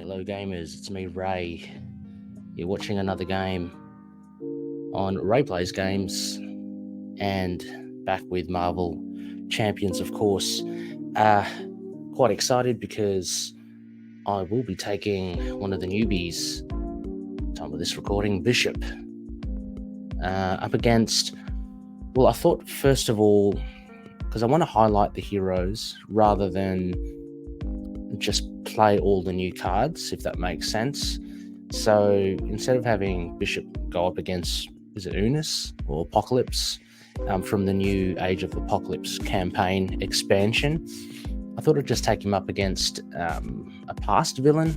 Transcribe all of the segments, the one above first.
Hello gamers, it's me Ray. You're watching another game on Ray Plays Games and back with Marvel Champions, of course. Quite excited because I will be taking one of the newbies, time of this recording, Bishop, up against, well, I thought first of all, because I want to highlight the heroes rather than just play all the new cards, if that makes sense. So instead of having Bishop go up against, is it Unis or Apocalypse from the new Age of Apocalypse campaign expansion, I thought I'd just take him up against a past villain.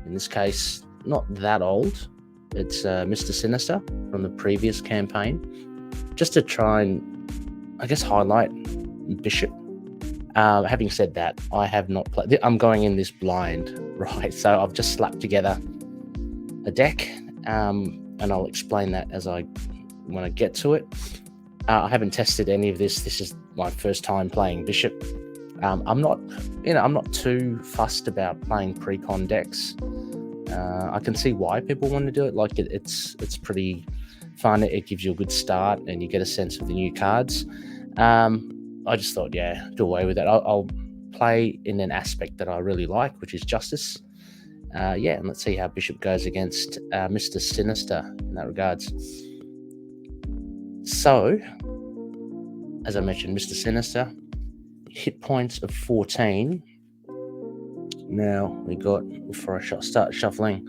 In this case, not that old. It's Mr. Sinister from the previous campaign, just to try and, I guess, highlight Bishop. Having said that, I have not played. I'm going in this blind, right? So I've just slapped together a deck, and I'll explain that as when I get to it. I haven't tested any of this. This is my first time playing Bishop. I'm not too fussed about playing pre-con decks. I can see why people want to do it. Like it's pretty fun. It gives you a good start, and you get a sense of the new cards. I just thought, yeah, do away with it. I'll play in an aspect that I really like, which is Justice. And let's see how Bishop goes against Mr. Sinister in that regards. So, as I mentioned, Mr. Sinister, hit points of 14. Now, we got, before I start shuffling,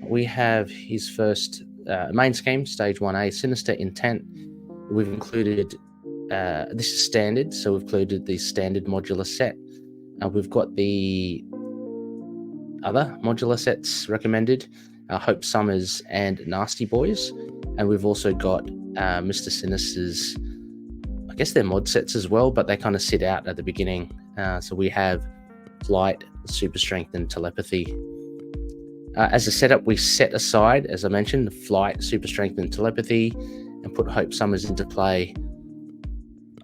we have his first main scheme, Stage 1A, Sinister Intent. We've included... this is standard, so we've included the standard modular set. We've got the other modular sets recommended, Hope Summers and Nasty Boys, and we've also got Mr. Sinister's, I guess they're mod sets as well, but they kind of sit out at the beginning. So we have Flight, Super Strength, and Telepathy. As a setup, we set aside, as I mentioned, Flight, Super Strength, and Telepathy, and put Hope Summers into play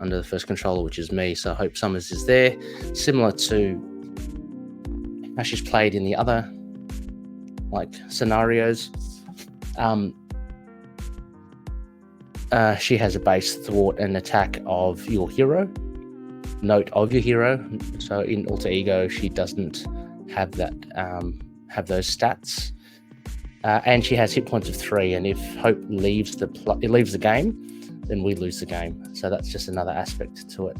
under the first controller, which is me. So Hope Summers is there, similar to how she's played in the other scenarios. She has a base thwart and attack of your hero, note of your hero. So in Alter Ego, she doesn't have that have those stats, and she has hit points of 3. And if Hope leaves the game, then we lose the game. So that's just another aspect to it.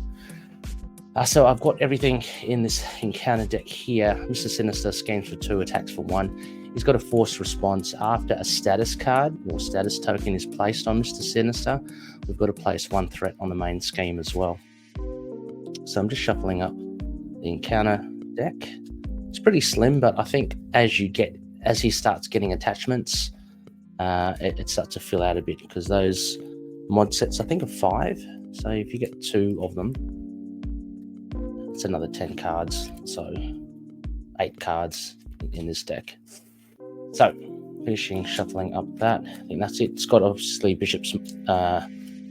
So I've got everything in this encounter deck here. Mr. Sinister scans for 2, attacks for 1. He's got a forced response. After a status card or status token is placed on Mr. Sinister, we've got to place 1 threat on the main scheme as well. So I'm just shuffling up the encounter deck. It's pretty slim, but I think as he starts getting attachments, it starts to fill out a bit, because those mod sets, I think, are 5. So if you get 2 of them, it's another 10 cards. So 8 cards in this deck. So finishing shuffling up that, I think that's it. It's got obviously Bishop's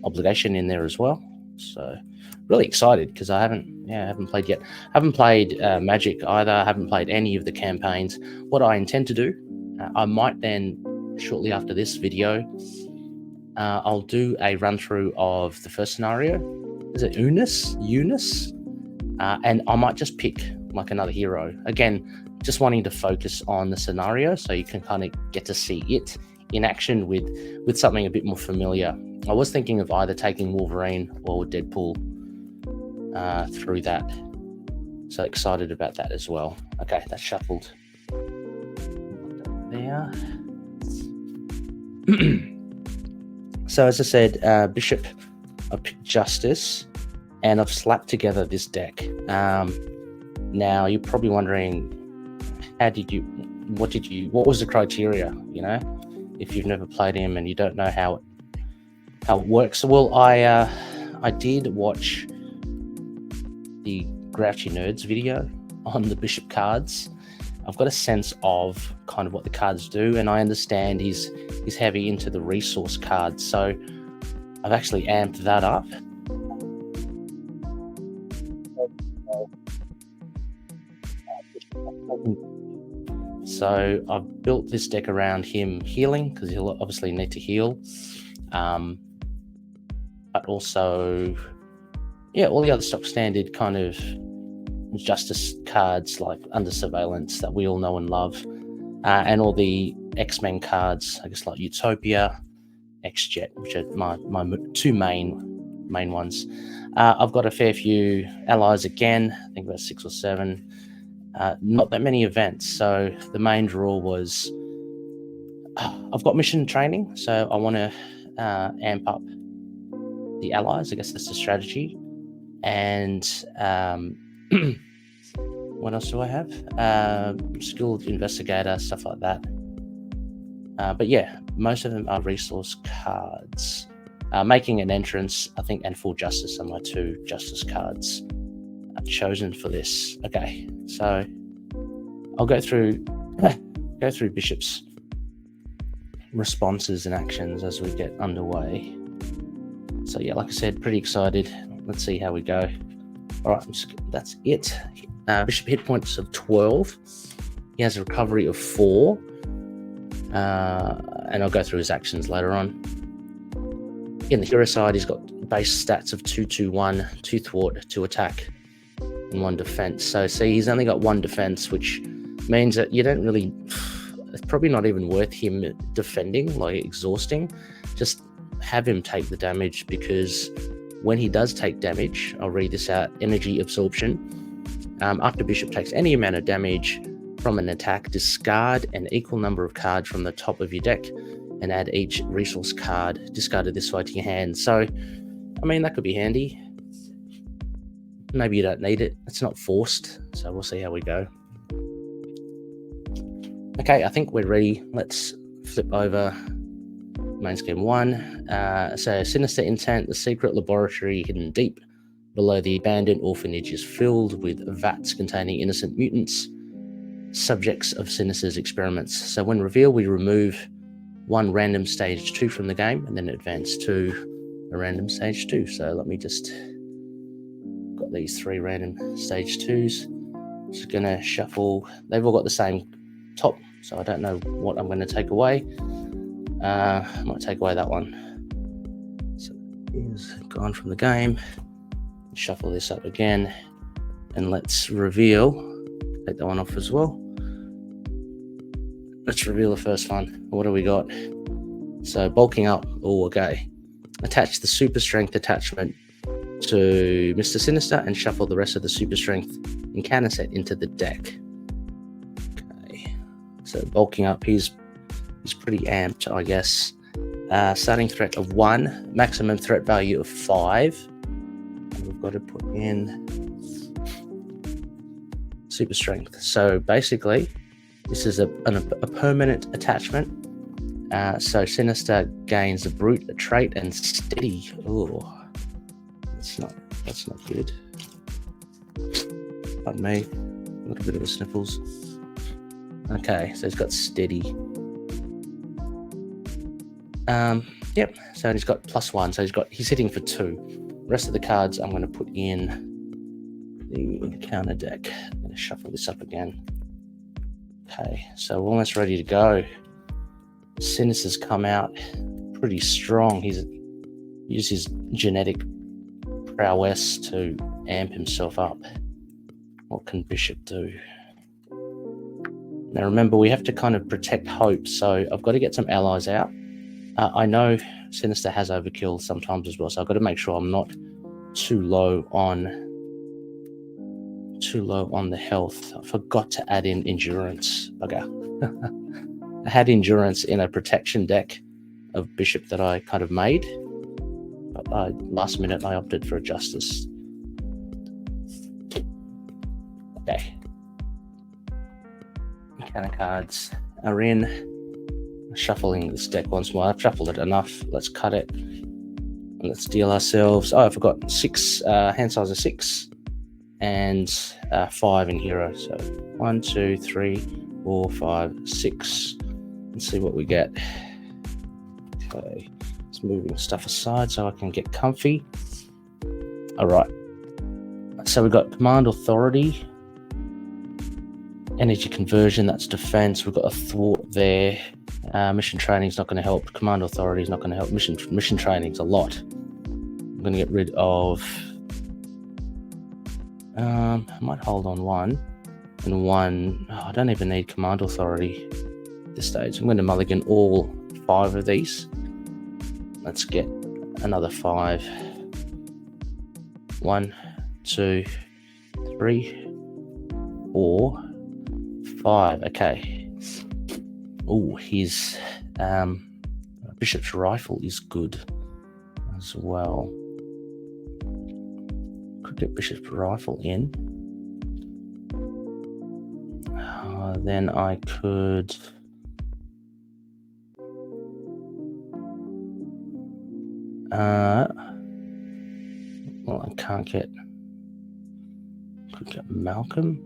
obligation in there as well. So really excited, because I haven't played yet. I haven't played Magic either. I haven't played any of the campaigns. What I intend to do, I might then, shortly after this video, I'll do a run through of the first scenario. Is it Eunice? And I might just pick another hero. Again, just wanting to focus on the scenario so you can kind of get to see it in action with something a bit more familiar. I was thinking of either taking Wolverine or Deadpool through that. So excited about that as well. Okay, that's shuffled. There. So as I said, Bishop, I picked Justice, and I've slapped together this deck. Now you're probably wondering, what was the criteria? If you've never played him and you don't know how it works. Well, I did watch the Grouchy Nerds video on the Bishop cards. I've got a sense of kind of what the cards do, and I understand he's heavy into the resource cards. So I've actually amped that up. So I've built this deck around him healing, because he'll obviously need to heal. But also, yeah, all the other stock standard kind of Justice cards like Under Surveillance that we all know and love. And all the X-Men cards, I guess, like Utopia, X-Jet, which are my two main ones. I've got a fair few allies again, I think about 6 or 7. Not that many events, so the main draw was I've got mission training, so I want to amp up the allies. I guess that's the strategy. And what else do I have? Skilled investigator, stuff like that. But yeah, most of them are resource cards. Making an entrance, I think, and full justice are my 2 justice cards chosen for this. Okay, so I'll go through Bishop's responses and actions as we get underway. So yeah, like I said, pretty excited. Let's see how we go. All right, that's it. Bishop hit points of 12. He has a recovery of 4. And I'll go through his actions later on. In the hero side, he's got base stats of 2-2-1, 2 thwart, 2 attack, and 1 defense. So see, he's only got 1 defense, which means that you don't really, it's probably not even worth him defending, like exhausting. Just have him take the damage, because when he does take damage, I'll read this out, energy absorption. After Bishop takes any amount of damage from an attack, discard an equal number of cards from the top of your deck and add each resource card discarded this way to your hand. So, I mean, that could be handy. Maybe you don't need it. It's not forced, so we'll see how we go. Okay, I think we're ready. Let's flip over main scheme 1. So Sinister Intent, the secret laboratory hidden deep below the abandoned orphanage is filled with vats containing innocent mutants, subjects of Sinister's experiments. So when revealed, we remove 1 random stage 2 from the game and then advance to a random stage 2. So let me just got these 3 random stage 2s. Just gonna shuffle. They've all got the same top, so I don't know what I'm going to take away. I might take away that one. So he's gone from the game. Shuffle this up again, and let's reveal. Take that one off as well. Let's reveal the first one. What do we got? So bulking up. Oh, okay. Attach the super strength attachment to Mr. Sinister and shuffle the rest of the super strength encounter set into the deck. Okay. So bulking up, he's pretty amped, I guess. Starting threat of 1, maximum threat value of 5. And we've got to put in super strength. So basically, this is a permanent attachment. So Sinister gains a brute, a trait, and steady. Oh, that's not good. Pardon me, a little bit of a sniffles. Okay, so he's got steady. Yep. So he's got +1. So he's hitting for 2. Rest of the cards I'm going to put in the counter deck. I'm going to shuffle this up again. Okay, so we're almost ready to go. Sinister's come out pretty strong. He's used his genetic prowess to amp himself up. What can Bishop do? Now remember, we have to kind of protect hope, so I've got to get some allies out. I know Sinister has overkill sometimes as well, so I've got to make sure I'm not too low on the health. I forgot to add in endurance. Bugger. I had endurance in a protection deck of Bishop that I kind of made, but last minute I opted for a justice. Okay. Counter cards are in. Shuffling this deck once more. I've shuffled it enough. Let's cut it. And let's deal ourselves. Oh, I forgot 6, hand size of 6 and 5 in hero. So 1, 2, 3, 4, 5, 6. Let's see what we get. Okay, it's moving stuff aside so I can get comfy. All right. So we've got command authority. Energy conversion, that's defense. We've got a thwart there. Mission training is not going to help. Command authority is not going to help. Mission training is a lot. I'm going to get rid of. I might hold on one and one. I don't even need command authority at this stage. I'm going to mulligan all 5 of these. Let's get another 5. 1, 2, 3, 4, 5. Okay. Oh, his bishop's rifle is good as well. Could get bishop's rifle in. Then I could. Well, I can't get. Could get Malcolm.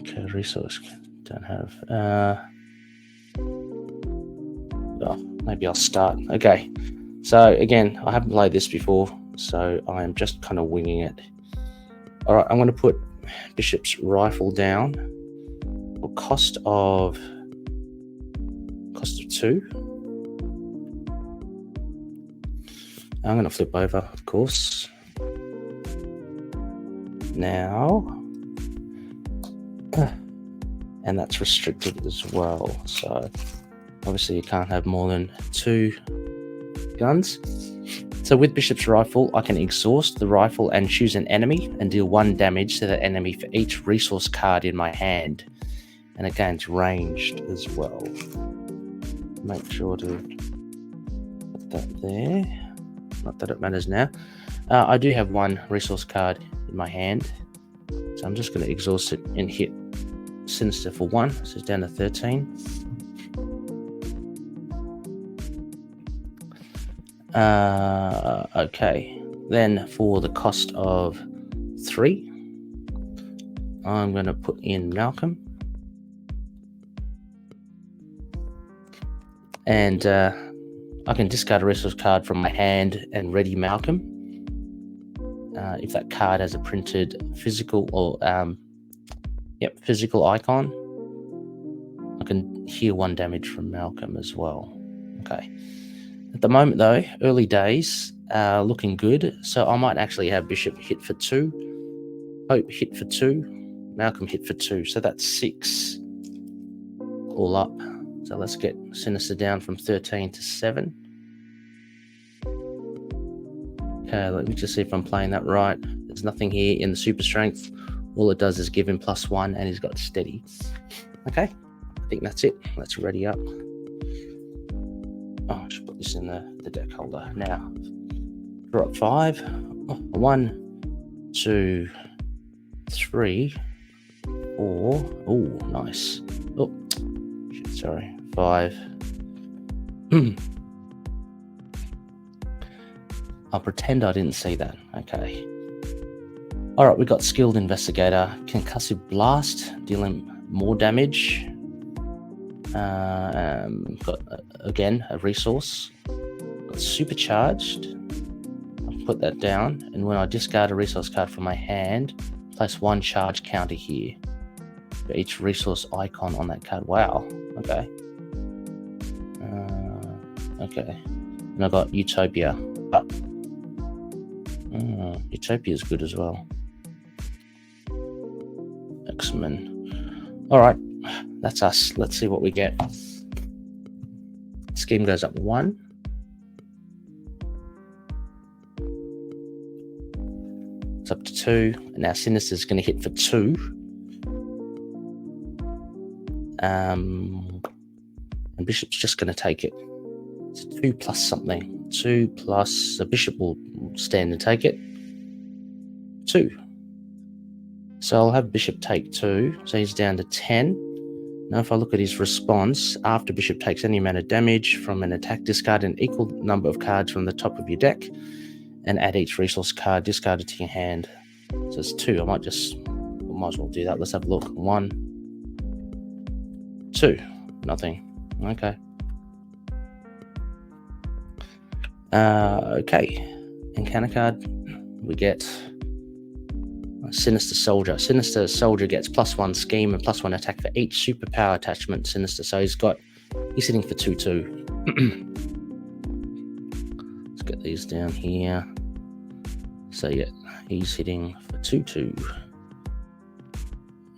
Okay, resource don't have. Oh, maybe I'll start. Okay, so again, I haven't played this before, so I am just kind of winging it. All right, I'm going to put bishop's rifle down. For cost of 2. I'm going to flip over, of course. Now, and that's restricted as well. So obviously you can't have more than 2 guns. So with bishop's rifle, I can exhaust the rifle and choose an enemy and deal 1 damage to the enemy for each resource card in my hand. And again, it's ranged as well. Make sure to put that there. Not that it matters now. I do have 1 resource card in my hand, so I'm just going to exhaust it and hit Sinister for 1. So it's down to 13. Okay, then for the cost of 3, I'm going to put in Malcolm. And I can discard a resource card from my hand and ready Malcolm. If that card has a printed physical or physical icon, I can heal 1 damage from Malcolm as well. Okay. At the moment, though, early days, looking good. So I might actually have Bishop hit for 2, Hope hit for 2, Malcolm hit for 2. So that's 6 all up. So let's get Sinister down from 13 to 7. Okay, let me just see if I'm playing that right. There's nothing here in the super strength. All it does is give him +1 and he's got steady. Okay, I think that's it. Let's ready up. Oh, I should put this in the deck holder. Now, drop 5. 1, 2, 3, 4. Oh, nice. Oh, shit, sorry. 5. I'll pretend I didn't see that. Okay. All right, we got Skilled Investigator, Concussive Blast, dealing more damage. Got, again, a resource. Got Supercharged. I'll put that down. And when I discard a resource card from my hand, place 1 charge counter here for each resource icon on that card. Wow. Okay. Okay. And I got Utopia. But Utopia is good as well. X-Men. All right, that's us. Let's see what we get. Scheme goes up 1. It's up to 2. And now Sinister is going to hit for 2. And Bishop's just going to take it. It's 2 plus something. 2 plus a Bishop will stand and take it. 2. So I'll have Bishop take 2. So he's down to 10. Now if I look at his response, after Bishop takes any amount of damage from an attack, discard an equal number of cards from the top of your deck and add each resource card discarded to your hand. So it's 2. I might as well do that. Let's have a look. 1, 2. Nothing. Okay. Okay, encounter card. We get Sinister Soldier. Sinister Soldier gets +1 scheme and +1 attack for each superpower attachment Sinister. So he's sitting for 2/2. Let's get these down here. So yeah, he's hitting for 2/2.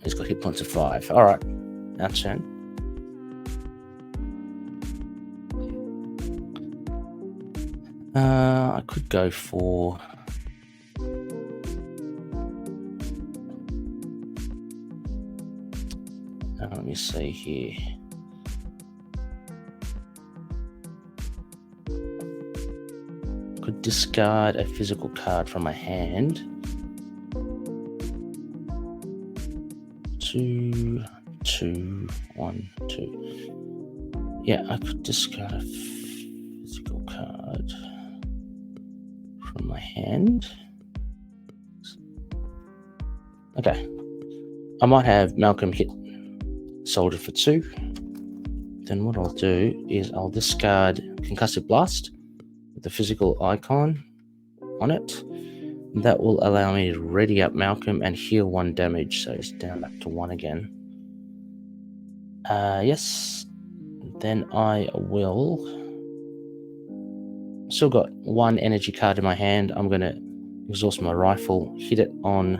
He's got hit points of 5. All right, our turn. I could go for let me see here. Could discard a physical card from my hand. 2, 2, 1, 2. Yeah, I could discard a physical card from my hand. Okay. I might have Malcolm hit Soldier for 2. Then what I'll do is I'll discard Concussive Blast with the physical icon on it. That will allow me to ready up Malcolm and heal 1 damage, so it's down back to 1 again. Yes. Then I will. Still got 1 energy card in my hand. I'm going to exhaust my rifle, hit it on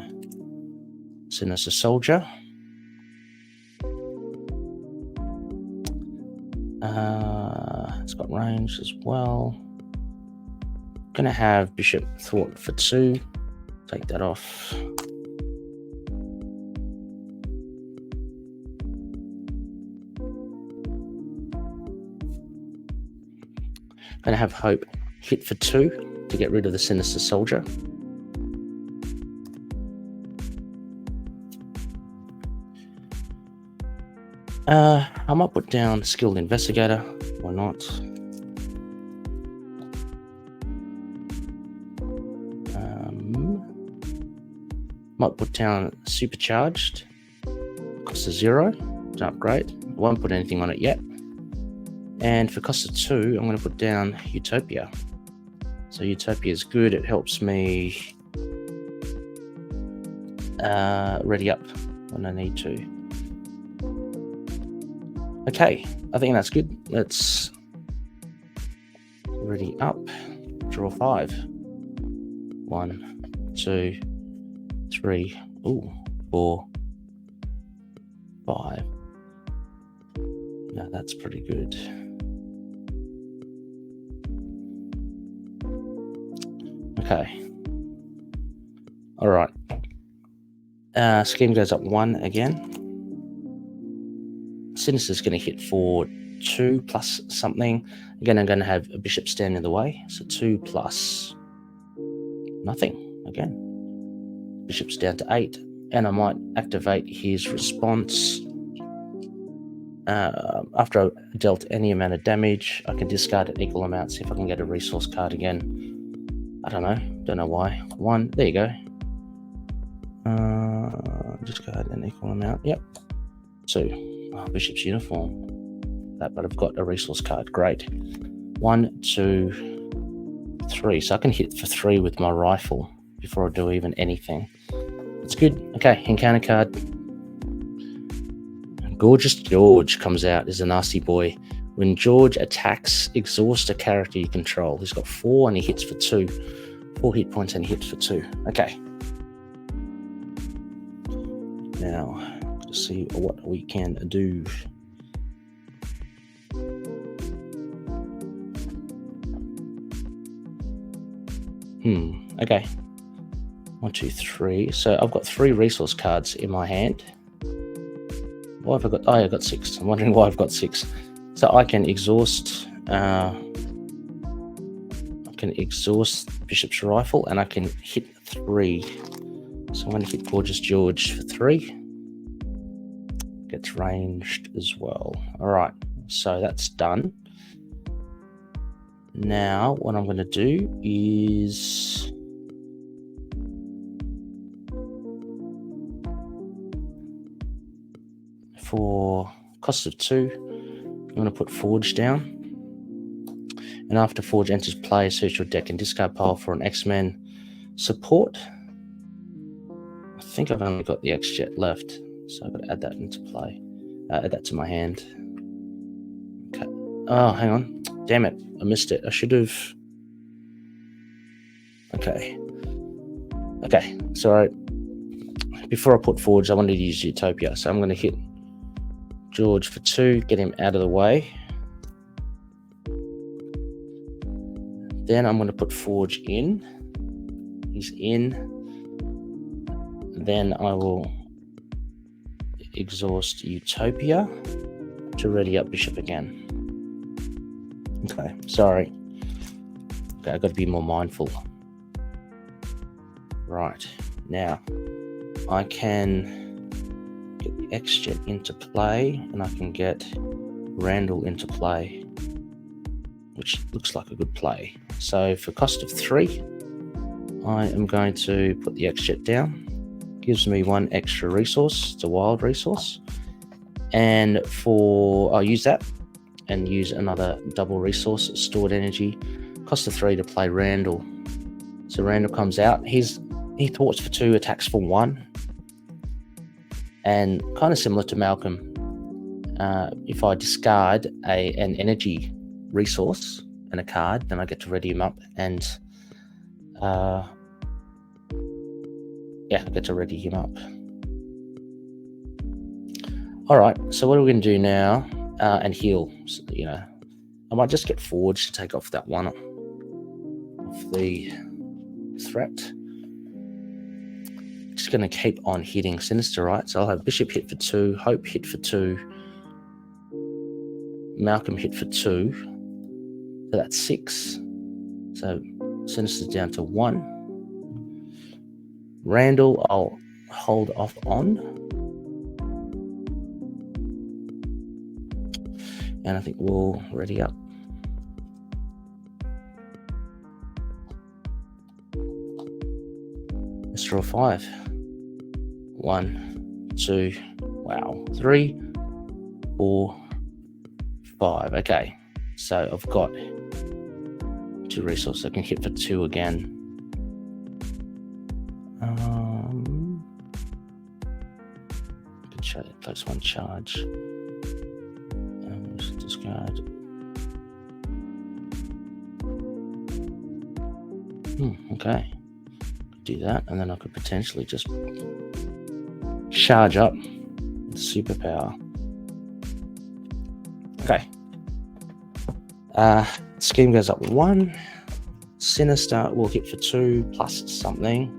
Sinister Soldier. It's got range as well. Gonna have Bishop Thwart for 2. Take that off. Gonna have Hope hit for 2 to get rid of the Sinister Soldier. I might put down Skilled Investigator. Why not? Might put down Supercharged. Cost of 0 to upgrade. I won't put anything on it yet. And for cost of 2, I'm going to put down Utopia. So Utopia is good. It helps me ready up when I need to. Okay, I think that's good. Let's ready up. Draw 5. 1, 2, 3, 4, 5. Now that's pretty good. Okay. All right. Scheme goes up 1 again. Sinister's going to hit for 2 plus something. Again, I'm going to have a bishop stand in the way. So 2 plus nothing again. Bishop's down to 8. And I might activate his response. After I dealt any amount of damage, I can discard an equal amount, see if I can get a resource card again. I don't know why. 1, there you go. Discard an equal amount, yep. 2. Bishop's Uniform. But I've got a resource card, great. 1, 2, 3. So I can hit for 3 with my rifle before I do even anything. It's good. Okay, encounter card. Gorgeous George comes out as a nasty boy. When George attacks, exhaust a character you control. He's got 4 and he hits for 2. 4 hit points and he hits for 2. Okay. Now, let's see what we can do. Okay. 1, 2, 3. So I've got 3 resource cards in my hand. Why have I got? Oh, I got 6. I'm wondering why I've got 6. So I can exhaust. Bishop's Rifle, and I can hit 3. So I'm going to hit Gorgeous George for 3. Gets ranged as well. All right. So that's done. Now what I'm going to do is for cost of 2, I'm going to put Forge down. And after Forge enters play, search your deck and discard pile for an X-Men support. I think I've only got the X-Jet left, so I've got to add that into play. Add that to my hand. Okay. Oh, hang on. Damn it. I missed it. I should have... Okay. Okay, sorry. Before I put Forge, I wanted to use Utopia, so I'm going to hit George for 2, get him out of the way. Then I'm going to put Forge in. He's in. Then I will exhaust Utopia to ready up Bishop again. Okay, sorry. Okay, I've got to be more mindful. Right, now I can get the X-Jet into play and I can get Randall into play, which looks like a good play. So for cost of 3, I am going to put the X-Jet down. Gives me 1 extra resource. It's a wild resource. And I'll use that and use another double resource, stored energy. Cost of 3 to play Randall. So Randall comes out. He thwarts for 2, attacks for 1. And kind of similar to Malcolm, if I discard an energy resource and a card, then I get to ready him up and I get to ready him up. All right, so what are we going to do now? And heal. So, I might just get Forge to take off that one off the threat. Just going to keep on hitting Sinister, right? So I'll have Bishop hit for 2, Hope hit for 2, Malcolm hit for 2. So that's 6. So Sinister's down to 1. Randall, I'll hold off on. And I think we'll ready up. Let's draw 5. 1, 2, wow, 3, 4, 5. Okay, so I've got 2 resources. I can hit for 2 again. Place 1 charge. Discard. Okay. Do that, and then I could potentially just charge up with superpower. Okay. Scheme goes up 1. Sinister will hit for 2 plus something.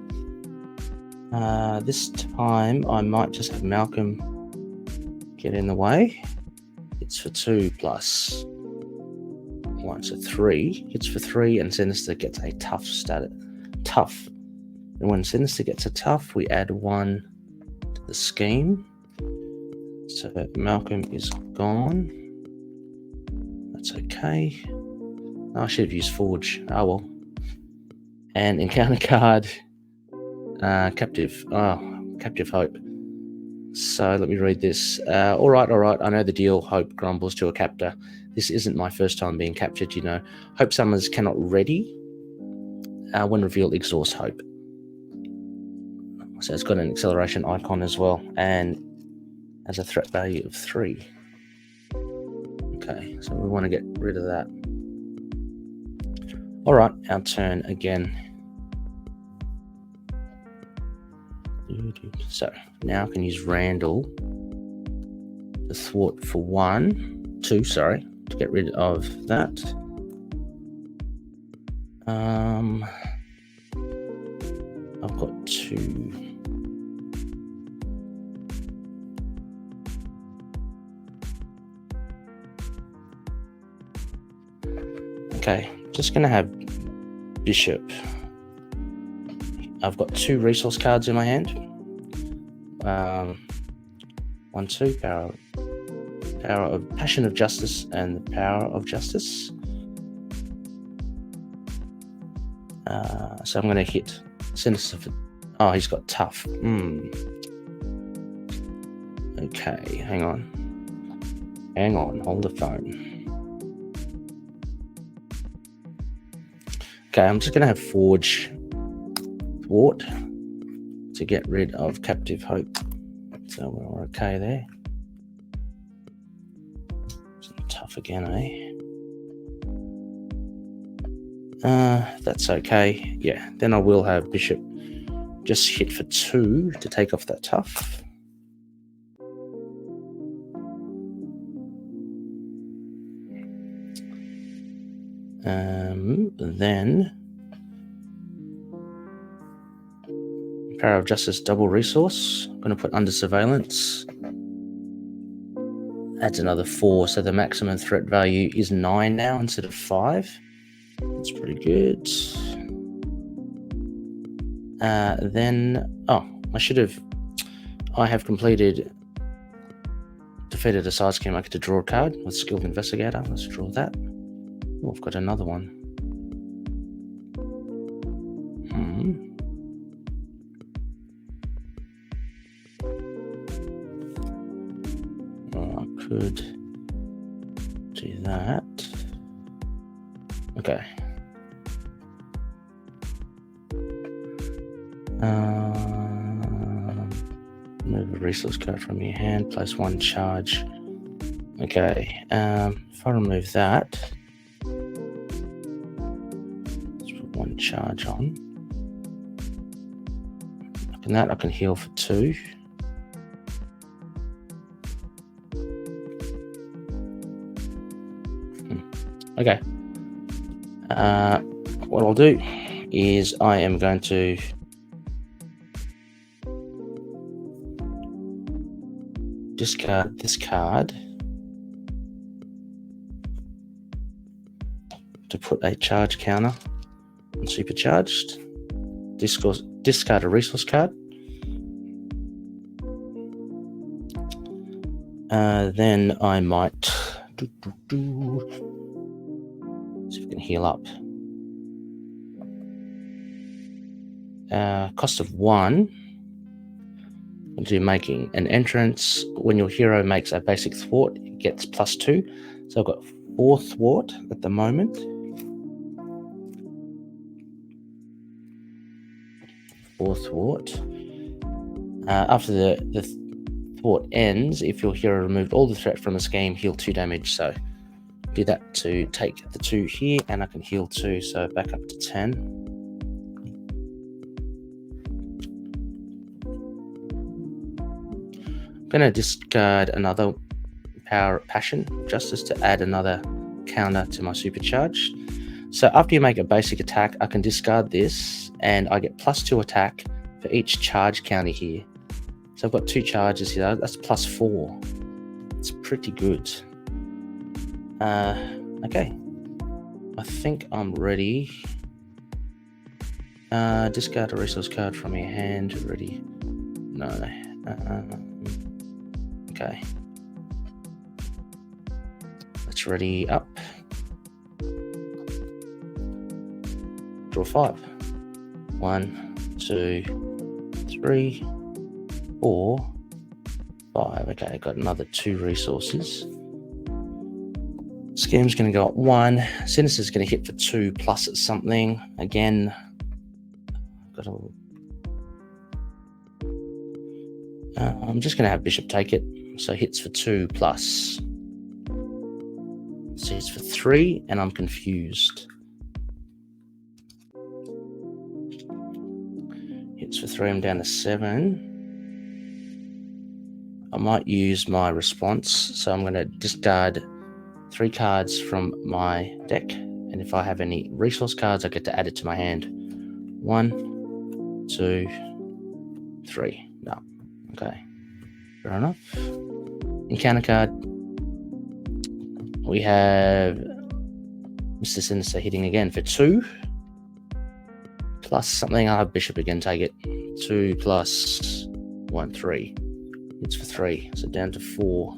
This time I might just have Malcolm get in the way. It's for 2 plus 1, so 3. Hits for 3, and Sinister gets a tough status. Tough. And when Sinister gets a tough, we add 1 to the scheme. So Malcolm is gone. That's okay. Oh, I should have used Forge. Oh well. And encounter card. Captive. Oh, Captive Hope. So let me read this. All right. I know the deal. Hope grumbles to a captor. This isn't my first time being captured, Hope summons cannot ready. When revealed, exhaust Hope. So it's got an acceleration icon as well, and has a threat value of 3. Okay, so we want to get rid of that. All right, our turn again. So now I can use Randall to thwart for 2, sorry, to get rid of that. I've got 2. Okay, just gonna have Bishop. I've got 2 resource cards in my hand. 1, 2, power of Passion of Justice and the Power of Justice. So I'm going to hit Sinister for... Oh, he's got tough. Okay, hang on. Hold the phone. Okay, I'm just going to have Forge Thwart to get rid of Captive Hope. So we're okay there. It's tough again, that's okay. Yeah, then I will have Bishop just hit for 2 to take off that tough. Then Power of Justice double resource. I'm going to put under surveillance. Adds another 4, so the maximum threat value is 9 now instead of 5. That's pretty good. Then, I have defeated a side scheme. I get to draw a card with Skilled Investigator. Let's draw that. Oh, I've got another one. I could do that. Okay. Move a resource card from your hand, place 1 charge. Okay, if I remove that, let's put 1 charge on. And that I can heal for 2. Okay. What I'll do is I am going to discard this card to put a charge counter on supercharged. Discard a resource card. Then I might see if we can heal up. Cost of 1. I'll do making an entrance. When your hero makes a basic thwart, it gets +2. So I've got 4 thwart at the moment. 4 thwart. After the thwart ends, if your hero removed all the threat from a scheme, heal 2 damage. So do that to take the 2 here, and I can heal 2, so back up to 10. I'm going to discard another Passion Justice to add another counter to my supercharged. So after you make a basic attack, I can discard this, and I get +2 attack for each charge counter here. So I've got 2 charges here. That's +4. It's pretty good. Okay. I think I'm ready. Discard a resource card from your hand. Ready? No. Okay. Let's ready up. Draw 5. 1, 2, 3, 4, 5. Okay, I got another 2 resources. Scheme's going to go up 1. Sinister's going to hit for 2 plus something. Again, I'm just going to have Bishop take it. So hits for 2 plus. So hits for 3, and I'm confused. Hits for 3, I'm down to 7. I might use my response. So I'm going to discard 3 cards from my deck, and if I have any resource cards, I get to add it to my hand. 1, 2, 3. No. Okay. Fair enough. Encounter card. We have Mr. Sinister hitting again for 2. Plus something. I'll have Bishop again, take it. 2 plus 1, 3. It's for 3. So down to 4.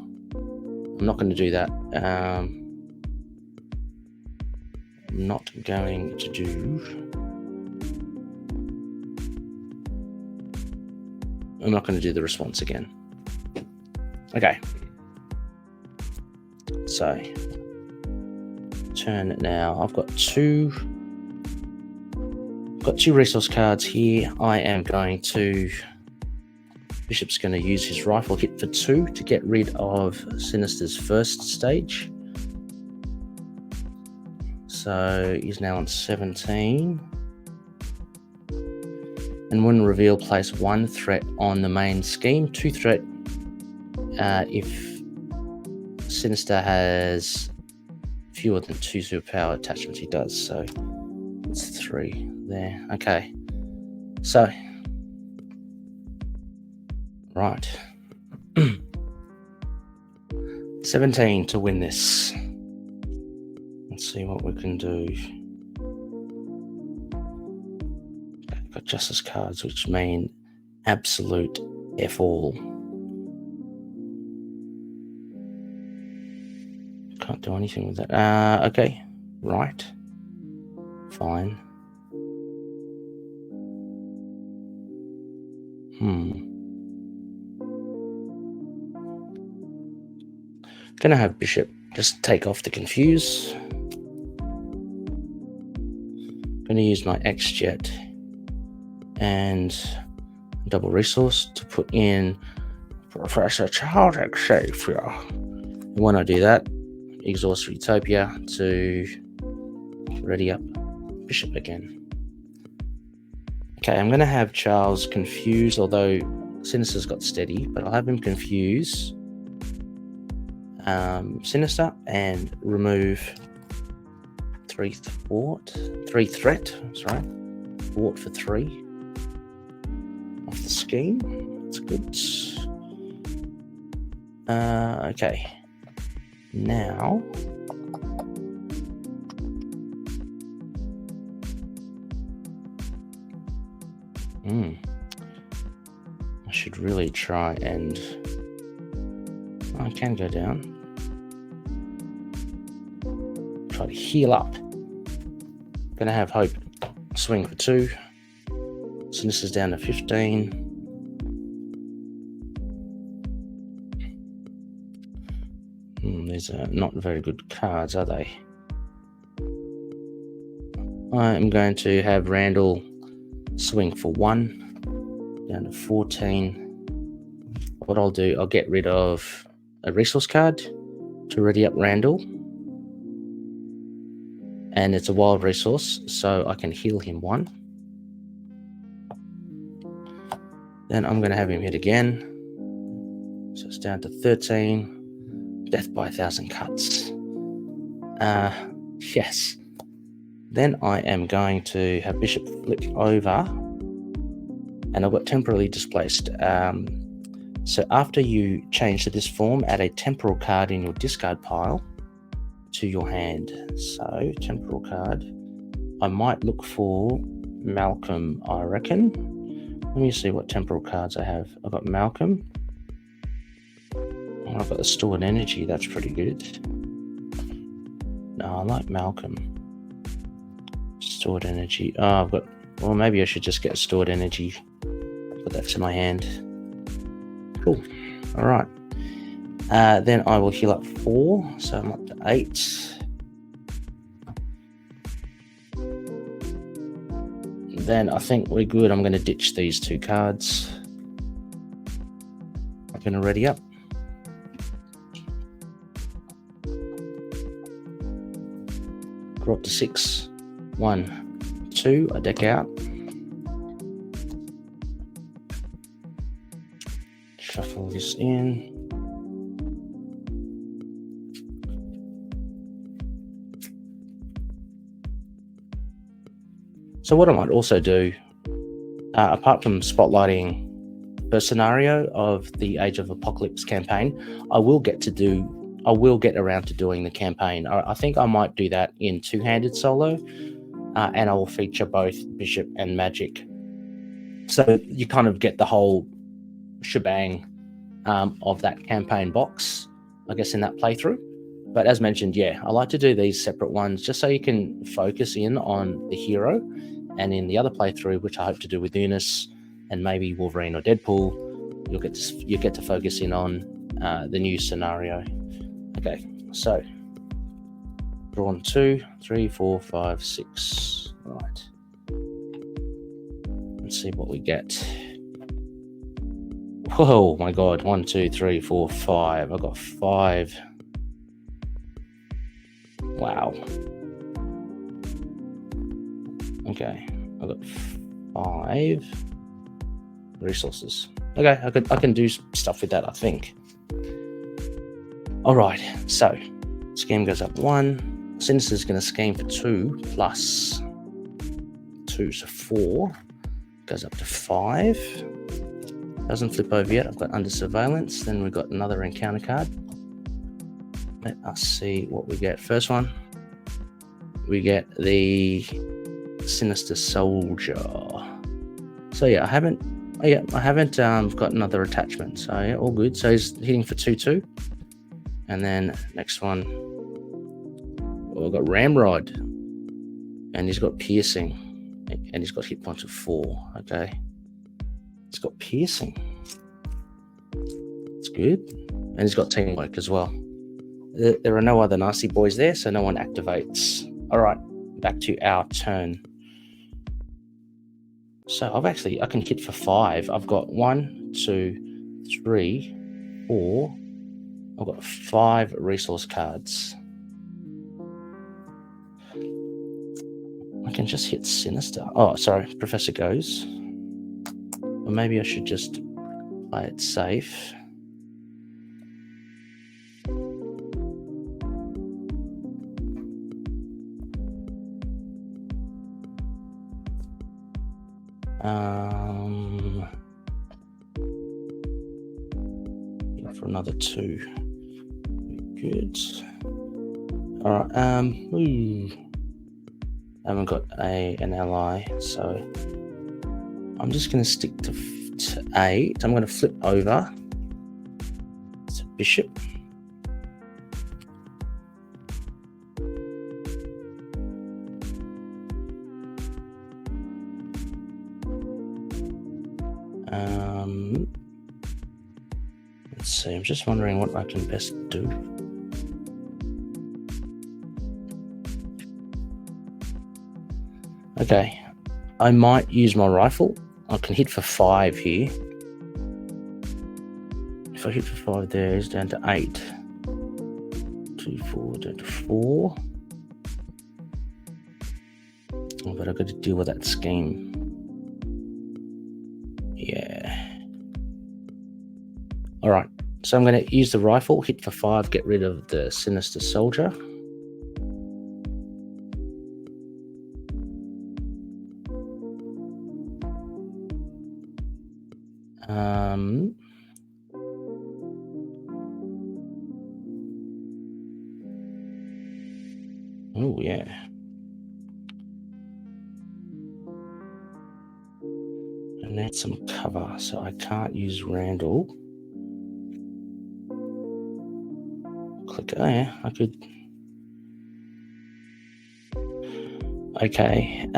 I'm not going to do that. I'm not going to do... I'm not going to do the response again. Okay. So, turn now. I've got 2 got 2 resource cards here. I am going to... Bishop's going to use his rifle hit for 2 to get rid of Sinister's first stage. So he's now on 17. And when reveal, place 1 threat on the main scheme, 2 threat if Sinister has fewer than 2 superpower attachments. He does, so it's 3 there. Okay, so right. 17 to win this. Let's see what we can do. Got justice cards, which mean absolute F all. Can't do anything with that. Okay, right. Fine. Gonna have Bishop just take off the confuse. Gonna use my X-Jet and double resource to put in Professor Childick Savior. And when I do that, exhaust Utopia to ready up Bishop again. Okay, I'm gonna have Charles confuse, although Sinister's got steady, but I'll have him confuse Sinister and remove 3 threat. That's right. Thwart for 3 off the scheme. That's good. Okay. Now I should really try and I can go down. Try to heal up. Gonna have Hope swing for 2. Sinister's down to 15. These are not very good cards, are they? I am going to have Randall swing for 1, down to 14. What I'll do, I'll get rid of a resource card to ready up Randall. And it's a wild resource, so I can heal him 1. Then I'm going to have him hit again. So it's down to 13. Death by 1,000 cuts. Yes. Then I am going to have Bishop flip over. And I've got temporarily displaced. So after you change to this form, add a temporal card in your discard pile to your hand. So temporal card. I might look for Malcolm, I reckon. Let me see what temporal cards I have. I've got Malcolm. Oh, I've got the stored energy. That's pretty good. No, I like Malcolm. Stored energy. Oh, I've got... Well, maybe I should just get stored energy. Put that to my hand. Cool. All right. Then I will heal up 4. So I'm up to 8. Then I think we're good. I'm going to ditch these 2 cards. I'm going to ready up. Go up to 6. 1, 2. I deck out. Shuffle this in. So what I might also do, apart from spotlighting the scenario of the Age of Apocalypse campaign, I will get around to doing the campaign. I think I might do that in 2-handed solo, and I will feature both Bishop and Magic. So you kind of get the whole shebang of that campaign box, I guess, in that playthrough. But as mentioned, yeah, I like to do these separate ones just so you can focus in on the hero. And in the other playthrough, which I hope to do with Eunice and maybe Wolverine or Deadpool, you get to focus in on the new scenario. Okay, so drawn 2, 3, 4, 5, 6. Right. Let's see what we get. Whoa, my God. 1, 2, 3, 4, 5. I got 5. Wow. Okay. I got 5 resources. Okay, I can do stuff with that, I think. All right. So, scheme goes up 1. Sinister is going to scheme for 2 plus 2, so 4. Goes up to 5. Doesn't flip over yet. I've got under surveillance. Then we've got another encounter card. Let us see what we get. First one, we get the Sinister Soldier. So yeah, I haven't got another attachment. So yeah, all good. So he's hitting for 2/2. And then next one, we've got Ramrod, and he's got piercing, and he's got hit points of 4. Okay, he's got piercing. It's good, and he's got teamwork as well. There are no other nasty boys there, so no one activates. All right, back to our turn. So I can hit for 5. I've got 1, 2, 3, 4. I've got 5 resource cards. I can just hit Sinister. Oh, sorry, Professor goes. Or maybe I should just play it safe. For another 2. Good. All right. I haven't got an ally, so I'm just going to stick to 8. I'm going to flip over to Bishop. Let's see. I'm just wondering what I can best do. Okay, I might use my rifle. I can hit for 5 here. If I hit for 5 there, it's down to 8. 2, 4, down to 4. Oh, but I've got to deal with that scheme. Yeah. All right, so I'm going to use the rifle, hit for 5, get rid of the Sinister Soldier. Oh, yeah. I need some cover, so I can't use Randall. Click. Oh, yeah, I could. Okay.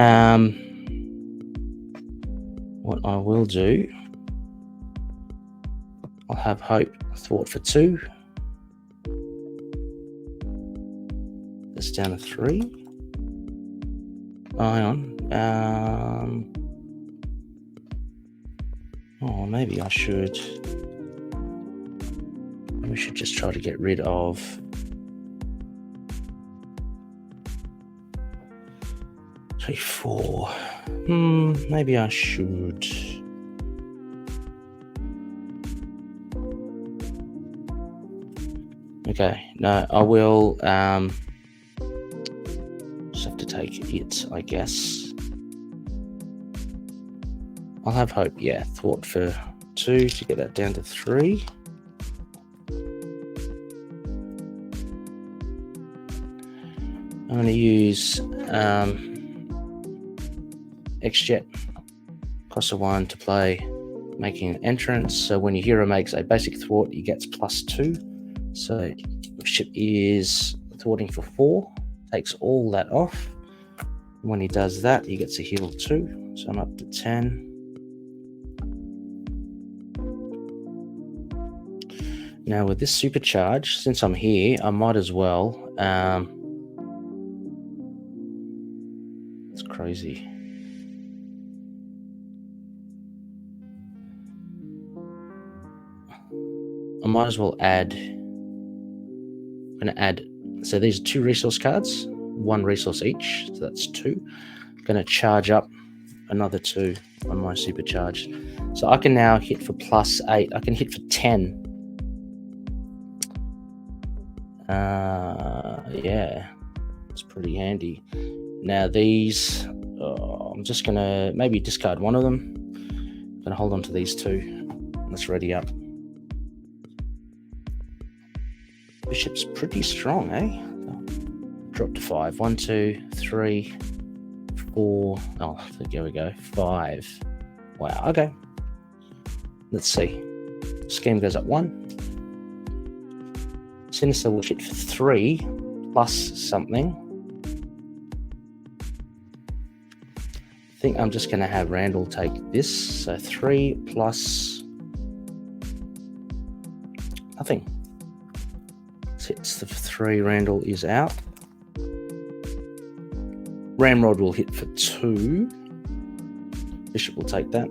What I will do, I'll have Hope thwart for 2. That's down to 3. Oh, hang on. Oh, maybe I should. We should just try to get rid of. Three, 4. Maybe I should. Okay, no, I will just have to take it, I guess. I'll have Hope, yeah, thwart for 2 to get that down to 3. I'm going to use X-Jet, cost of 1 to play, making an entrance. So when your hero makes a basic thwart, he gets +2. So Bishop is thwarting for 4, takes all that off. When he does that, he gets a heal 2. So I'm up to 10. Now with this supercharge, since I'm here, I might as well. It's crazy. I might as well add. I'm going to add. So these are 2 resource cards, 1 resource each. So that's 2. I'm going to charge up another 2 on my supercharged. So I can now hit for +8. I can hit for 10. Yeah, it's pretty handy. Now these, I'm just going to maybe discard one of them. I'm going to hold on to these 2. Let's ready up. Bishop's pretty strong, eh? Drop to 5. 1, 2, 3, 4. Oh, there we go. 5. Wow. Okay. Let's see. Scheme goes up 1. Sinister will hit for 3 plus something. I think I'm just going to have Randall take this. So 3 plus nothing. Hits the 3. Randall is out. Ramrod will hit for 2. Bishop will take that.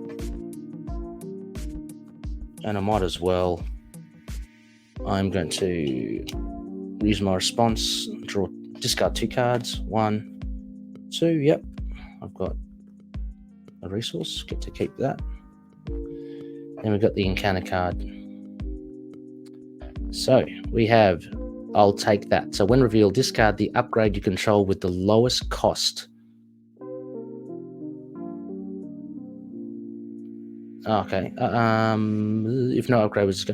And I might as well. I'm going to use my response. Discard 2 cards. 1, 2. Yep. I've got a resource. Get to keep that. Then we've got the encounter card. So we have. I'll take that. So when revealed, discard the upgrade you control with the lowest cost. Okay. If no upgrade was...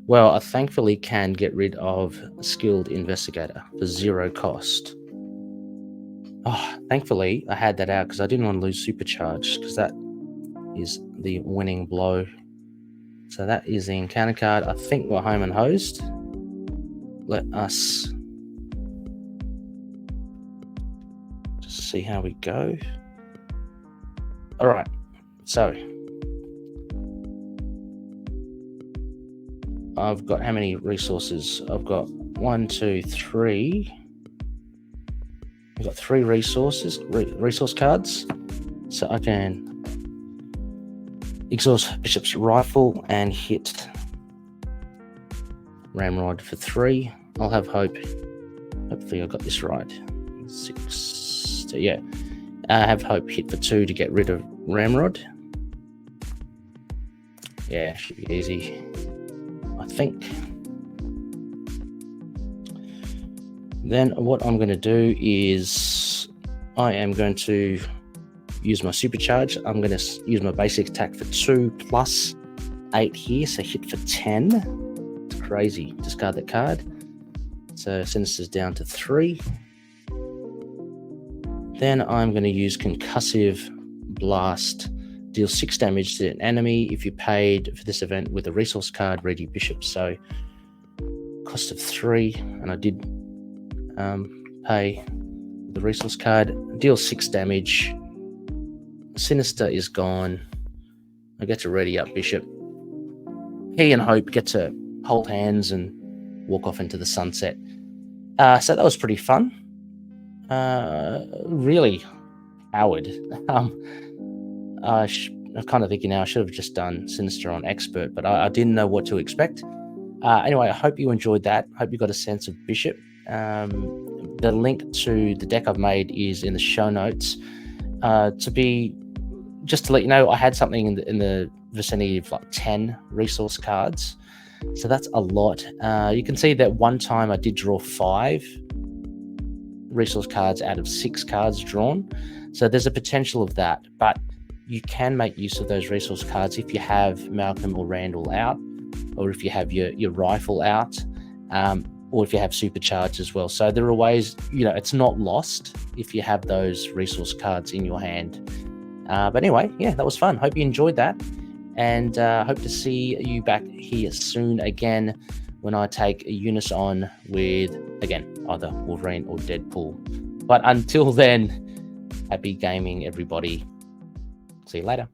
Well, I thankfully can get rid of Skilled Investigator for 0 cost. Oh, thankfully, I had that out because I didn't want to lose Supercharge, because that is the winning blow. So that is the encounter card. I think we're home and hosed. Let us just see how we go. All right, so I've got how many resources? I've got 1, 2, 3. I've got 3 resources, resource cards. So I can exhaust Bishop's Rifle and hit Ramrod for 3. I'll have hope. Hopefully I got this right. 6. So yeah. I have hope hit for 2 to get rid of Ramrod. Yeah, should be easy, I think. Then what I'm going to do is I am going to use my supercharge. I'm going to use my basic attack for 2 plus 8 here. So hit for 10. Crazy. Discard that card. So Sinister's down to 3. Then I'm going to use Concussive Blast. Deal 6 damage to an enemy if you paid for this event with a resource card, ready Bishop. So cost of 3, and I did pay the resource card. Deal 6 damage. Sinister is gone. I get to ready up Bishop. He and Hope get to hold hands and walk off into the sunset. So that was pretty fun. Really Howard. I'm kind of thinking now I should have just done Sinister on Expert, but I didn't know what to expect. Anyway, I hope you enjoyed that. Hope you got a sense of Bishop. The link to the deck I've made is in the show notes. Just to let you know, I had something in the vicinity of like 10 resource cards. So that's a lot. You can see that one time I did draw 5 resource cards out of 6 cards drawn. So there's a potential of that, but you can make use of those resource cards if you have Malcolm or Randall out, or if you have your rifle out, or if you have supercharge as well. So there are ways, it's not lost if you have those resource cards in your hand. But anyway, yeah, that was fun. Hope you enjoyed that, and hope to see you back here soon again when I take Eunice on with, again, either Wolverine or Deadpool. But until then, happy gaming, everybody. See you later.